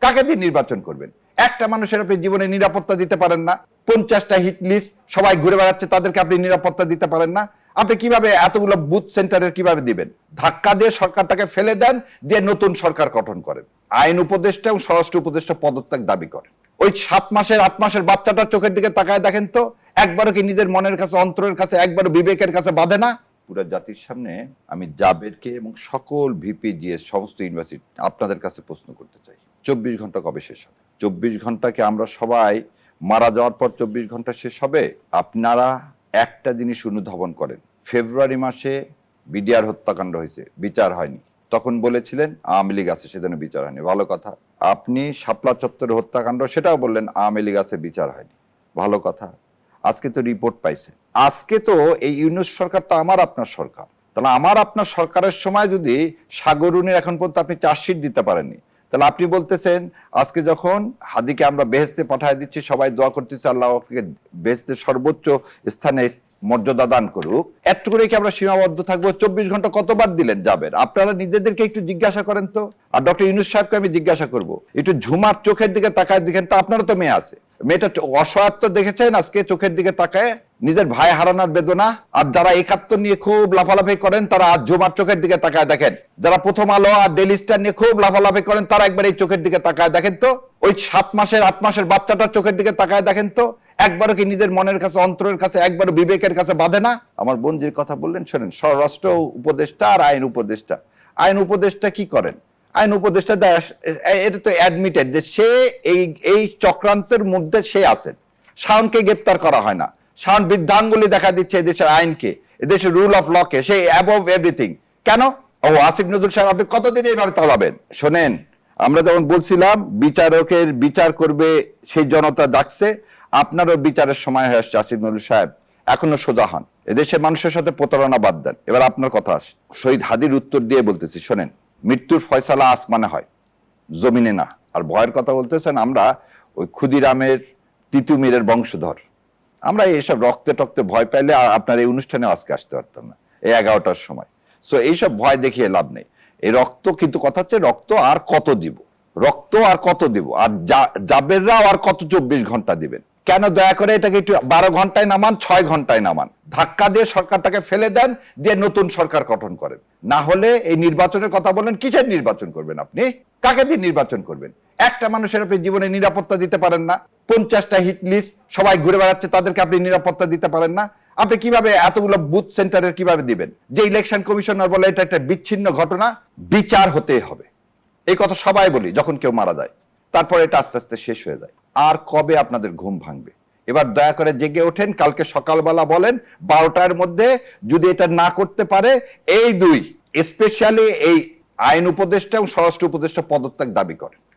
কাকে দিয়ে নির্বাচন করবেন? একটা মানুষের আপনি জীবনে নিরাপত্তা দিতে পারেন না। 50টা হিট লিস্ট সবাই ঘুরে বেড়াচ্ছে, তাদেরকে আপনি নিরাপত্তা দিতে পারেন না। আপনি কিভাবে এতগুলো বুথ সেন্টারের কিভাবে দিবেন? ধাক্কা দিয়ে সরকারটাকে ফেলে দেন, দিয়ে নতুন সরকার গঠন করেন। আইন উপদেষ্টা এবং স্বরাষ্ট্র উপদেষ্টা পদত্যাগ দাবি করেন। ওই 7 মাসের 8 মাসের বাচ্চাটার চোখের দিকে তাকায় দেখেন তো, একবারও কি নিজের মনের কাছে, অন্তরের কাছে, একবারও বিবেকের কাছে বাঁধে না? পুরো জাতির সামনে আমি জাবেরকে এবং সকল ভিপিজিএস সমস্ত ইউনিভার্সিটি আপনাদের কাছে প্রশ্ন করতে চাই, 24 ঘন্টা কবে শেষ হবে? 24 ঘন্টাকে আমরা সবাই মারা যাওয়ার পর 24 ঘন্টা শেষ হবে? আপনারা একটা জিনিস অনুধাবন করেন, ফেব্রুয়ারি মাসে বিডিআর হত্যাকাণ্ড হয়েছে, বিচার হয়নি। তখন বলেছিলেন আওয়ামী লীগ আছে, সেজন্য বিচার হয়নি। ভালো কথা। আপনি শাপলা চত্বরে হত্যাকাণ্ড, সেটাও বললেন আওয়ামী লীগ আছে, বিচার হয়নি। ভালো কথা। আজকে তো রিপোর্ট পাইছে। আজকে তো এই ইউনূস সরকার তো আমার আপনার সরকার। তাহলে আমার আপনার সরকারের সময় যদি সাগরুনের এখন পর্যন্ত আপনি চার্জশিট দিতে পারেননি, তাহলে আপনি বলতেছেন আজকে যখন হাদিকে আমরা বেহেশতে পাঠিয়ে দিচ্ছি, সবাই দোয়া করতেছি আল্লাহ ওকে বেহেশতের সর্বোচ্চ স্থানে মর্যাদা দান করুক, এত করে কি আমরা সীমাবদ্ধ থাকবো? 24 ঘন্টা কতবার দিলেন যাবেন? আপনারা নিজেদেরকে একটু জিজ্ঞাসা করেন তো। আর ডক্টর ইউনূস সাহেবকে আমি জিজ্ঞাসা করব, একটু ঝুমার চোখের দিকে তাকায় দেখেন তো, আপনারও তো মেয়ে আছে, মেয়েটা অসহায়ত্ব দেখেছেন আজকে চোখের দিকে তাকায়, নিজের ভাই হারানোর বেদনা। আর যারা 71 নিয়ে খুব লাফালাফি করেন, তারা আজ ঝুমার চোখের দিকে তাকায় দেখেন। যারা প্রথম আলো আর ডেইলি স্টার নিয়ে খুব লাফালাফি করেন, তারা একবার এই চোখের দিকে তাকায় দেখেন তো। ওই 7 মাসের 8 মাসের বাচ্চাটার চোখের দিকে তাকায় দেখেন তো, একবারও কি নিজের মনের কাছে, অন্তরের কাছে, একবারও বিবেকের কাছে বাঁধে না? আমার বোন যে কথা বললেন শোনেন, স্বরাষ্ট্র উপদেষ্টা আর আইন উপদেষ্টা। আইন উপদেষ্টা কি করেন? আইন উপদেষ্টা এটা তো অ্যাডমিটেড যে সে এই চক্রান্তের মধ্যে সে আছেন। শাওনকে গ্রেপ্তার করা হয় না, শাওন বৃদ্ধাঙ্গুলি দেখা দিচ্ছে এদেশের আইনকে, এদেশের রুল অফ লকে, সে অ্যাবভ এভরিথিং। কেন? ও আসিফ নজরুল সাহেব আপনি কতদিন এইভাবে চালাবেন? শোনেন, আমরা যেমন বলছিলাম বিচারকের বিচার করবে সেই জনতা ডাকছে, আপনারও বিচারের সময় হয়ে আসছে আসিফ নজরুল সাহেব, এখনো সোজা হন। এদেশের মানুষের সাথে প্রতারণা বাদ দেন। এবার আপনার কথা আসে। শহীদ হাদির উত্তর দিয়ে বলতেছি শোনেন, মৃত্যুর ফয়সালা আসমানে হয়, জমিনে না। আর ভয়ের কথা বলতেছেন, আমরা ওই ক্ষুদিরামের, তিতুমিরের বংশধর, আমরা এইসব রক্তে টক্তে ভয় পাইলে আপনার এই অনুষ্ঠানে আজকে আসতে পারতাম না এই 11টার সময়। সো এইসব ভয় দেখিয়ে লাভ নেই। এই রক্ত কিন্তু কথা হচ্ছে রক্ত আর কত দিব, রক্ত আর কত দিব, আর জাবেররাও আর কত 24 ঘন্টা দিবেন? কেন? দয়া করে এটাকে একটু 12 ঘন্টায় নামান, 6 ঘন্টায় নামান, ধাক্কা দিয়ে সরকারটাকে ফেলে দেন, দিয়ে নতুন সরকার গঠন করেন। না হলে এই নির্বাচনের কথা বলেন, কিসের নির্বাচন করবেন আপনি? কাকে দিয়ে নির্বাচন করবেন? একটা মানুষের আপনি জীবনে নিরাপত্তা দিতে পারেন না। 50টা হিট লিস্ট সবাই ঘুরে বেড়াচ্ছে, তাদেরকে আপনি নিরাপত্তা দিতে পারেন না। আপনি কিভাবে এতগুলো বুথ সেন্টারের কিভাবে দিবেন? যে ইলেকশন কমিশনার বলে এটা একটা বিচ্ছিন্ন ঘটনা, বিচার হতেই হবে। এই কথা সবাই বলি যখন কেউ মারা যায়, তারপর এটা আস্তে আস্তে শেষ হয়ে যায়। আর কবে আপনাদের ঘুম ভাঙবে? এবার দয়া করে জেগে ওঠেন, কালকে সকালবেলা বলেন 12টার মধ্যে যদি এটা না করতে পারে, এই দুই স্পেশালি এই আইন উপদেষ্টা এবং স্বরাষ্ট্র উপদেষ্টা পদত্যাগ দাবি করেন।